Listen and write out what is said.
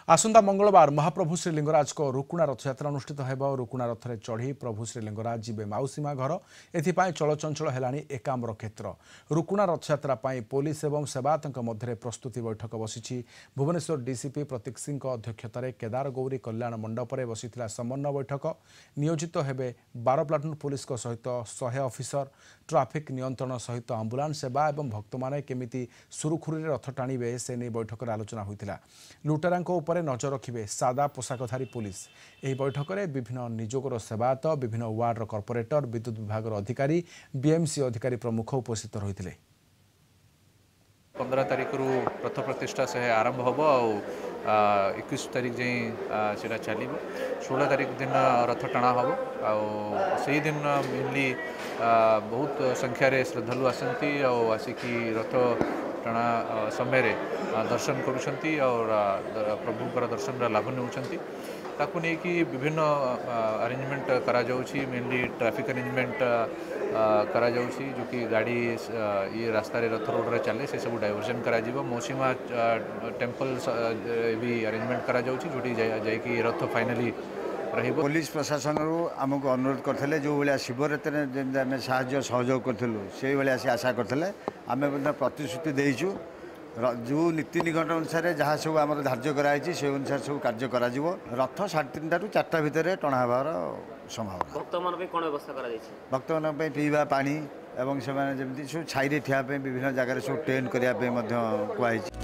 आसंता मंगलवार महाप्रभु श्रीलिंगराज को रुकुणा रथयात्रा अनुष्ठित हो रुकुणा रथरे चढ़ी प्रभु श्रीलिंगराज जीवे मौसीमा घर एथिपाई चलचंचल हेलाणी एकाम्र क्षेत्र रुकुणा रथयात्रा पुलिस एवं सेवायतों मध्य प्रस्तुति बैठक बसी भुवनेश्वर डीसीपी प्रतीक सिंह अध्यक्षतार केदार गौरी कल्याण मंडप में बसी समन्वय बैठक नियोजित हेबे 12 प्लाटून पुलिस सहित 100 ऑफिसर ट्राफिक नियंत्रण सहित आंबुलांस सेवा और भक्त मैंने केमिति सुरुखुरी रथ टाणिबे से नहीं बैठक में आलोचना होता लुटेरा नजर रखिए सादा पोशाकधारी पुलिस यह बैठक में विभिन्न निजोगर सेवायत विभिन्न वार्डर कॉर्पोरेटर विद्युत विभाग अधिकारी बीएमसी अधिकारी प्रमुख उपस्थित रही 15 तारीख रु रथ प्रतिष्ठा से आरंभ हम आ 21 तारीख जाए चलो 16 तारीख दिन रथ टाणा हम आई दिन मेनली बहुत संख्यार श्रद्धालु आसती आसिकी रथ टाणा समय दर्शन करुँच और प्रभुंर दर्शन लाभ नेउछंती ताकू नहीं कि विभिन्न अरेंजमेंट करा जाउछि मेनली ट्रैफिक अरेंजमेंट करा जाउछि जो कि गाड़ी ये रास्ता रथ रोड रे चले से सब डाइवर्जन करा जिवो मौसीमा टेम्पल भी अरेंजमेंट करा जाउछि जोटी जाय कि रथ फाइनली रहिबो। पुलिस प्रशासन आमको अनुरोध करते जो भाया शिवरात्रि आम साहय सहयोग करूँ से भाया से आशा करते आम प्रतिश्रुति देचु जो नीति निघंट अनुसार जहाँ सब आम धार्य कराई से अनुसार सब कार्य कर रथ 3:30 ରୁ 4ଟା भितर टणा हबार संभावना भक्त मान पीवा पानी और से सब छाई ठिया विभिन्न जगह सब टेंट करने कहु।